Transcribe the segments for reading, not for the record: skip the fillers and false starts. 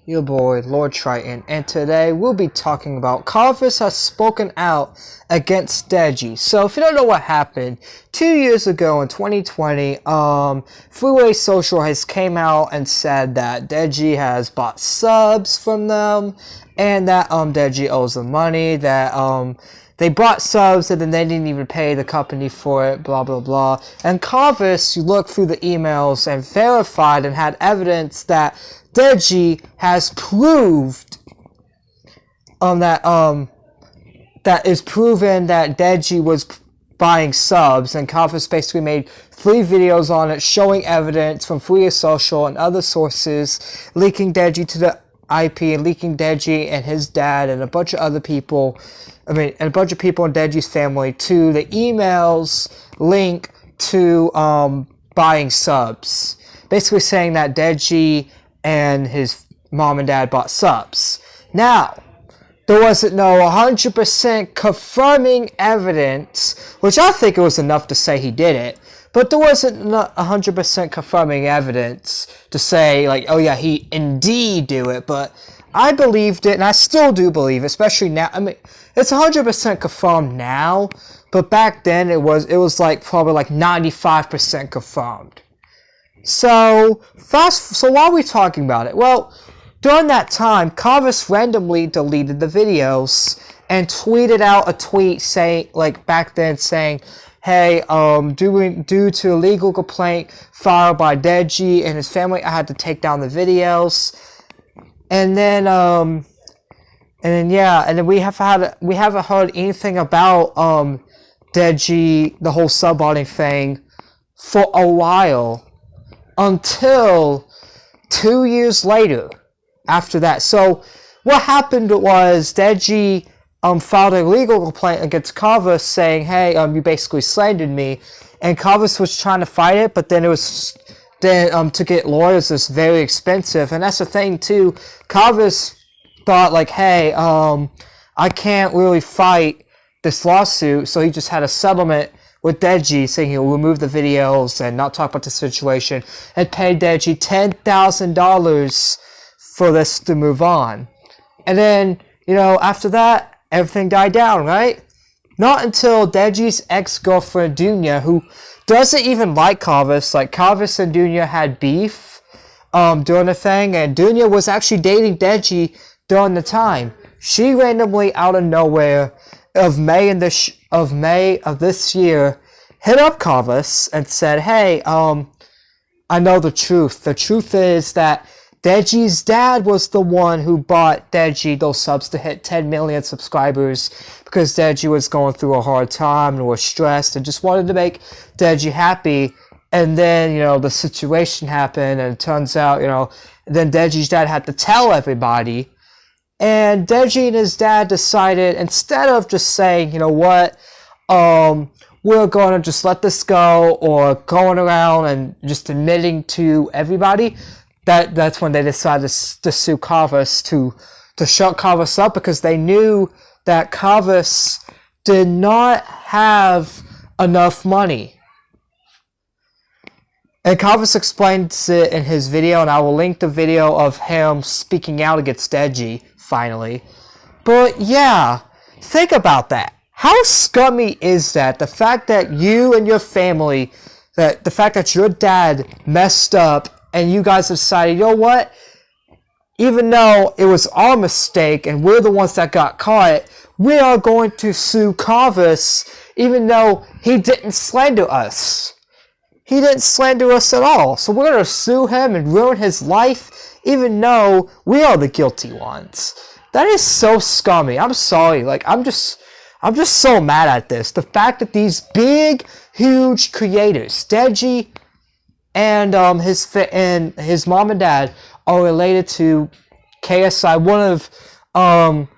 Your boy, Lord Triton, and today we'll be talking about kavos has spoken out against deji. So if you don't know what happened, 2 years ago in 2020, Freeway Social has came out and said that deji has bought subs from them, and that deji owes them money, that they bought subs and then they didn't even pay the company for it, blah blah blah. And kavos, you looked through the emails and verified and had evidence that deji has proved that is proven that deji was buying subs, and kavos basically made 3 videos on it showing evidence from Freeway Social and other sources leaking deji to the IP and leaking deji and his dad and a bunch of other people, and a bunch of people in deji's family to the emails link to buying subs, basically saying that deji and his mom and dad bought subs. Now, there wasn't no 100% confirming evidence, which I think it was enough to say he did it, but there wasn't 100% confirming evidence to say, like, oh yeah, he indeed do it, but I believed it, and I still do believe it, especially now. I mean, it's 100% confirmed now, but back then it was like probably like 95% confirmed. So why are we talking about it? Well, during that time, kavos randomly deleted the videos and tweeted out a tweet saying, like back then, saying, "Hey, due to a legal complaint filed by deji and his family, I had to take down the videos." And then we haven't heard anything about deji, the whole subbotting thing, for a while, until 2 years later after that. So what happened was deji filed a legal complaint against kavos saying, hey, you basically slandered me, and kavos was trying to fight it, but then to get lawyers is very expensive. And that's the thing too, kavos thought like, hey, I can't really fight this lawsuit, so he just had a settlement with deji saying he'll remove the videos and not talk about the situation, and pay deji $10,000 for this to move on. And then, after that, everything died down, right? Not until deji's ex-girlfriend Dunya, who doesn't even like kavos, like kavos and Dunya had beef during the thing, and Dunya was actually dating deji during the time. She randomly, out of nowhere, of May of this year, hit up kavos and said, hey, I know the truth. The truth is that deji's dad was the one who bought deji those subs to hit 10 million subscribers, because deji was going through a hard time and was stressed and just wanted to make deji happy. And then, the situation happened, and it turns out, then deji's dad had to tell everybody. And deji and his dad decided, instead of just saying, you know what, we're going to just let this go, or going around and just admitting to everybody, that's when they decided to sue kavos, to shut kavos up, because they knew that kavos did not have enough money. And kavos explains it in his video, and I will link the video of him speaking out against deji, finally. But yeah, think about that. How scummy is that? The fact that you and your family, the fact that your dad messed up, and you guys decided, you know what? Even though it was our mistake and we're the ones that got caught, we are going to sue kavos, even though he didn't slander us. He didn't slander us at all. So we're going to sue him and ruin his life, even though we are the guilty ones. That is so scummy. I'm sorry. I'm just so mad at this. The fact that these big, huge creators, deji and his mom and dad, are related to KSI, one of one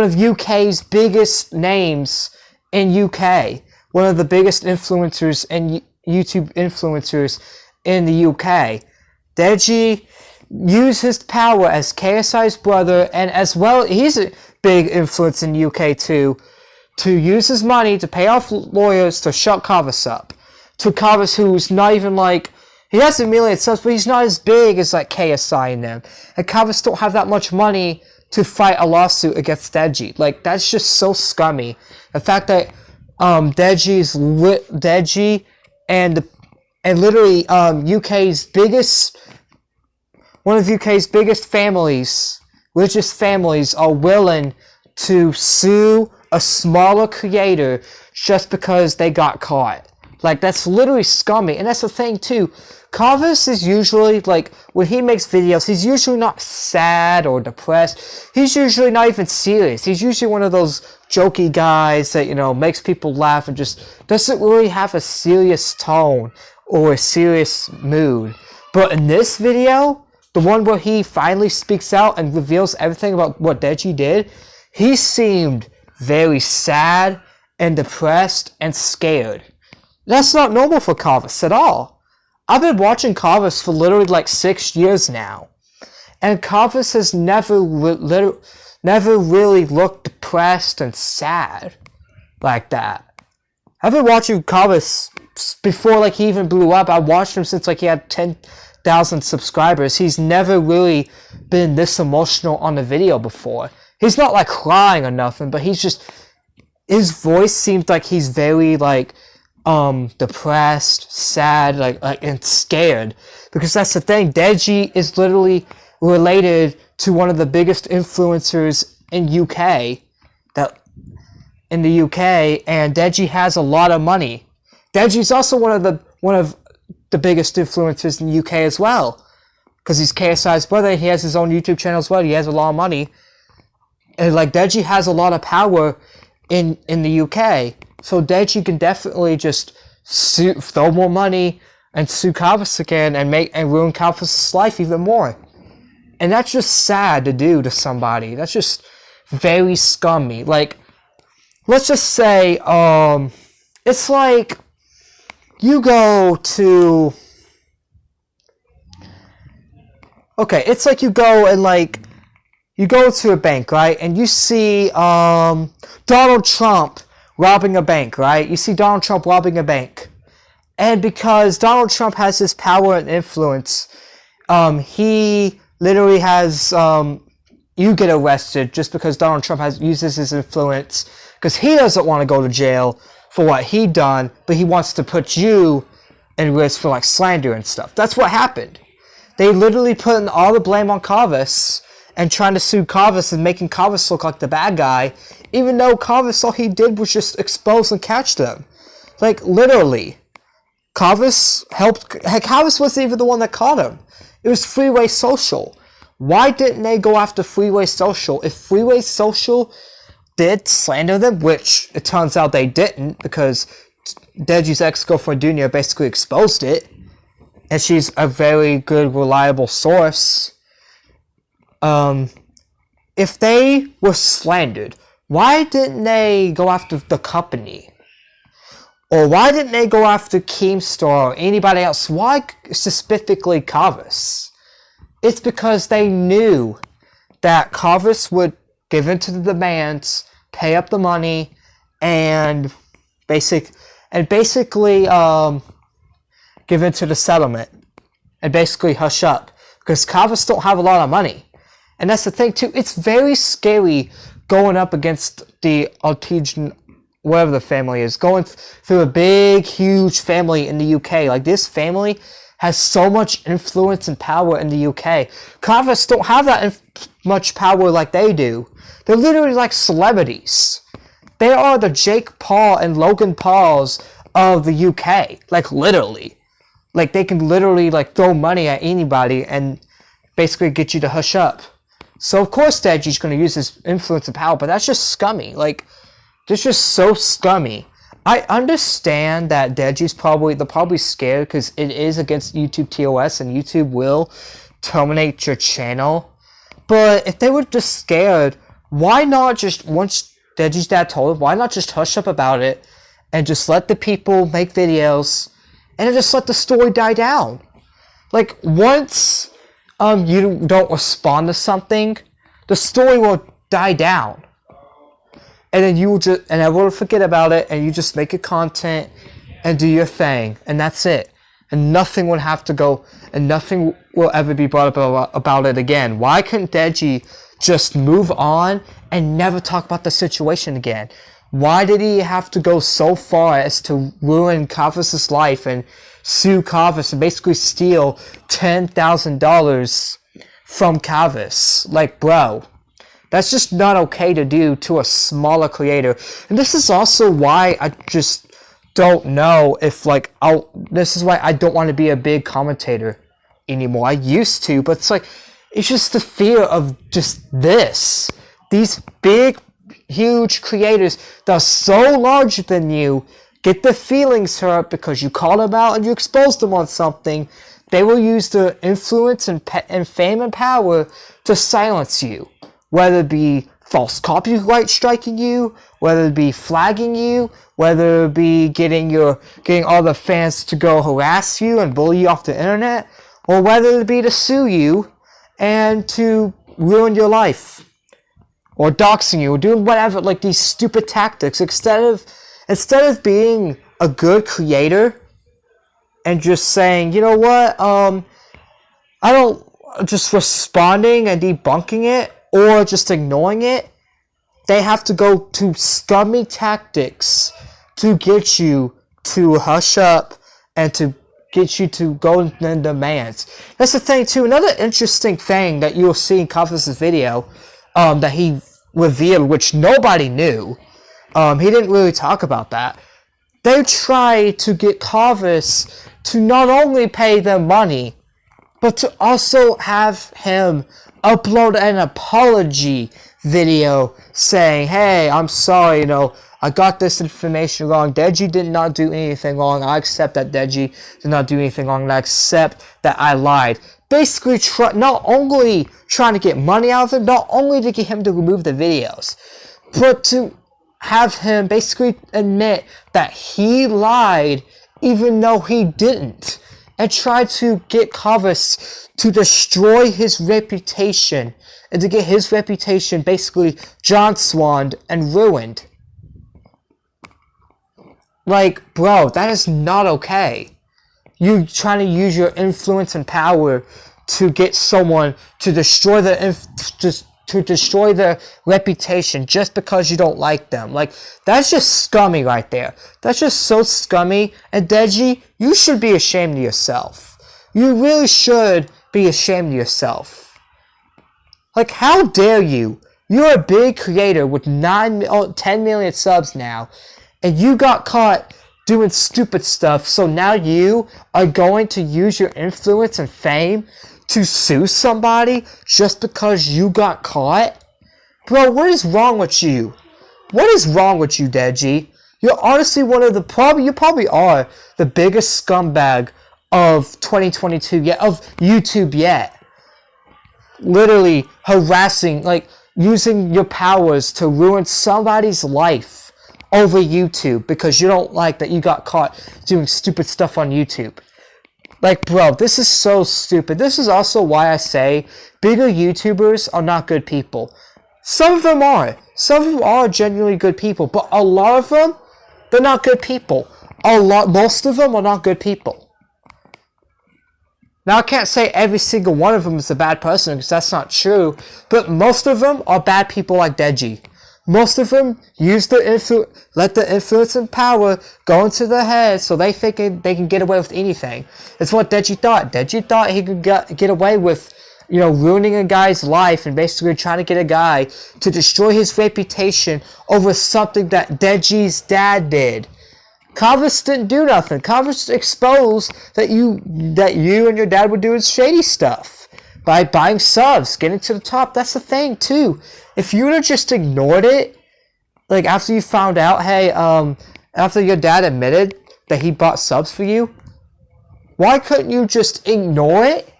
of UK's biggest names in UK, one of the biggest influencers and YouTube influencers in the UK. Deji used his power as KSI's brother, and as well, he's a big influence in the UK too, to use his money to pay off lawyers to shut kavos up. To kavos, who's not even like, He has a million subs, but he's not as big as like KSI and them. And kavos don't have that much money to fight a lawsuit against deji. Like, that's just so scummy. The fact that deji and literally UK's biggest, one of UK's biggest families, religious families, are willing to sue a smaller creator just because they got caught. Like, that's literally scummy. And that's the thing too, kavos is usually, like, when he makes videos, he's usually not sad or depressed. He's usually not even serious. He's usually one of those jokey guys that, you know, makes people laugh and just doesn't really have a serious tone or a serious mood. But in this video, the one where he finally speaks out and reveals everything about what deji did, he seemed very sad and depressed and scared. That's not normal for kavos at all. I've been watching kavos for literally like 6 years now, and kavos has never really looked depressed and sad like that. I've been watching kavos before, like, he even blew up. I watched him since like he had 10,000 subscribers. He's never really been this emotional on a video before. He's not like crying or nothing, but he's just, his voice seems like he's very like depressed, sad, like and scared. Because that's the thing, deji is literally related to one of the biggest influencers in the UK, and deji has a lot of money. Deji's also one of the biggest influencers in the UK as well, because he's KSI's brother. And he has his own YouTube channel as well. He has a lot of money, and like deji has a lot of power in the UK. So deji can definitely just throw more money and sue kavos again and ruin kavos' life even more. And that's just sad to do to somebody. That's just very scummy. Like, let's just say, it's like you go to, okay, it's like you go to a bank, right? And you see Donald Trump robbing a bank, right? You see Donald Trump robbing a bank. And because Donald Trump has this power and influence, he literally has, you get arrested just because Donald Trump uses his influence, because he doesn't want to go to jail for what he done, but he wants to put you in risk for like slander and stuff. That's what happened. They literally put all the blame on kavos and trying to sue kavos and making kavos look like the bad guy, even though kavos, all he did was just expose and catch them. Like, literally. Kavos wasn't even the one that caught him. It was Freeway Social. Why didn't they go after Freeway Social? If Freeway Social did slander them, which it turns out they didn't, because deji's ex-girlfriend Dunya basically exposed it, and she's a very good, reliable source. If they were slandered, why didn't they go after the company? Or why didn't they go after Keemstar or anybody else? Why specifically kavos? It's because they knew that kavos would give in to the demands, pay up the money, and basically give in to the settlement, and basically hush up. Because kavos don't have a lot of money. And that's the thing too, it's very scary going up against the Altijan, whatever the family is, going through a big, huge family in the UK. Like, this family has so much influence and power in the UK. Kavos don't have that much power like they do. They're literally like celebrities. They are the Jake Paul and Logan Pauls of the UK. Like, literally. Like, they can literally, like, throw money at anybody and basically get you to hush up. So, of course, deji's going to use his influence and power, but that's just scummy. Like, that's just so scummy. I understand that deji's probably scared because it is against YouTube TOS and YouTube will terminate your channel. But if they were just scared, why not just, once deji's dad told him, why not just hush up about it and just let the people make videos and just let the story die down? Like, once you don't respond to something, the story will die down. And then you will just, everyone will forget about it, and you just make your content and do your thing, and that's it. and nothing would have to go, and nothing will ever be brought up about it again. Why couldn't Deji just move on and never talk about the situation again? Why did he have to go so far as to ruin Kavos' life and sue Kavos and basically steal $10,000 from Kavos? Like, bro, that's just not okay to do to a smaller creator. And this is also why I just don't know if, like, this is why I don't want to be a big commentator anymore. I used to, but it's like, it's just the fear of just this. These big, huge creators that are so larger than you get their feelings hurt because you call them out and you expose them on something. They will use their influence and fame and power to silence you. Whether it be false copyright striking you, whether it be flagging you, whether it be getting all the fans to go harass you and bully you off the internet, or whether it be to sue you and to ruin your life, or doxing you, or doing whatever, like these stupid tactics. Instead of being a good creator and just saying, you know what, I don't, just responding and debunking it, or just ignoring it, they have to go to scummy tactics to get you to hush up and to get you to go in demands. That's the thing too. Another interesting thing that you'll see in Kavos' video that he revealed, which nobody knew. He didn't really talk about that. They try to get Kavos to not only pay them money, but to also have him upload an apology video saying, hey, I'm sorry, I got this information wrong. Deji did not do anything wrong. I accept that Deji did not do anything wrong. And I accept that I lied. Basically, not only trying to get money out of him, not only to get him to remove the videos, but to have him basically admit that he lied even though he didn't. And try to get Kavos to destroy his reputation and to get his reputation basically John Swanned and ruined. Like, bro, that is not okay. You trying to use your influence and power to get someone to destroy their reputation just because you don't like them. Like, that's just scummy right there. That's just so scummy. And Deji, you should be ashamed of yourself. You really should be ashamed of yourself. Like, how dare you? You're a big creator with 10 million subs now, and you got caught doing stupid stuff, so now you are going to use your influence and fame to sue somebody just because you got caught? Bro, what is wrong with you? What is wrong with you, Deji? You're honestly you probably are the biggest scumbag of 2022 yet, of YouTube yet. Literally harassing, like, using your powers to ruin somebody's life over YouTube because you don't like that you got caught doing stupid stuff on YouTube. Like, bro, this is so stupid. This is also why I say bigger YouTubers are not good people. Some of them are. Some of them are genuinely good people, but a lot of them, they're not good people. Most of them are not good people. Now, I can't say every single one of them is a bad person because that's not true, but most of them are bad people like Deji. Most of them use let the influence and power go into their head so they think they can get away with anything. It's what Deji thought. Deji thought he could get away with, ruining a guy's life and basically trying to get a guy to destroy his reputation over something that Deji's dad did. Kavos didn't do nothing. Kavos exposed that you and your dad were doing shady stuff by buying subs, getting to the top. That's the thing too. If you would have just ignored it, like after you found out, hey, after your dad admitted that he bought subs for you, why couldn't you just ignore it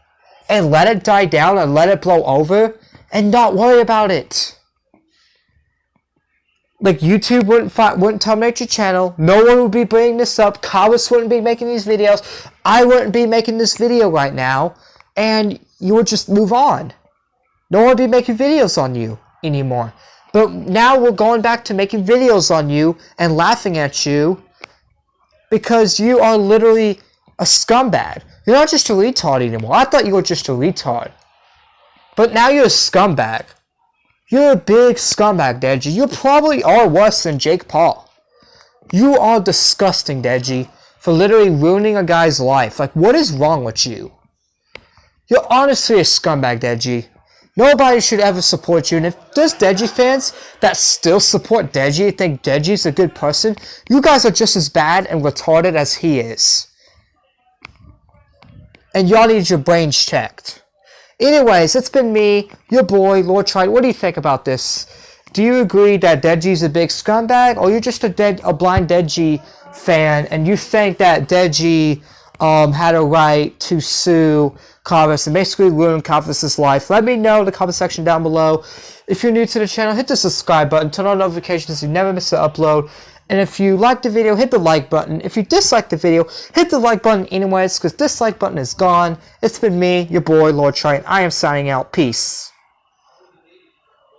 and let it die down and let it blow over and not worry about it? Like, YouTube wouldn't terminate your channel. No one would be bringing this up. Kavos wouldn't be making these videos. I wouldn't be making this video right now. And you would just move on. No one would be making videos on you anymore. But now we're going back to making videos on you and laughing at you because you are literally a scumbag. You're not just a retard anymore. I thought you were just a retard. But now you're a scumbag. You're a big scumbag, Deji. You probably are worse than Jake Paul. You are disgusting, Deji, for literally ruining a guy's life. Like, what is wrong with you? You're honestly a scumbag, Deji. Nobody should ever support you. And if there's Deji fans that still support Deji and think Deji's a good person, you guys are just as bad and retarded as he is. And y'all need your brains checked. Anyways, it's been me, your boy, Lord Trite. What do you think about this? Do you agree that Deji's a big scumbag? Or you're just a blind Deji fan and you think that Deji had a right to sue Kavos and basically ruin Kavos' life? Let me know in the comment section down below. If you're new to the channel, hit the subscribe button, turn on notifications so you never miss an upload. And if you like the video, hit the like button. If you dislike the video, hit the like button anyways, because dislike button is gone. It's been me, your boy, Lord Trite. I am signing out. Peace.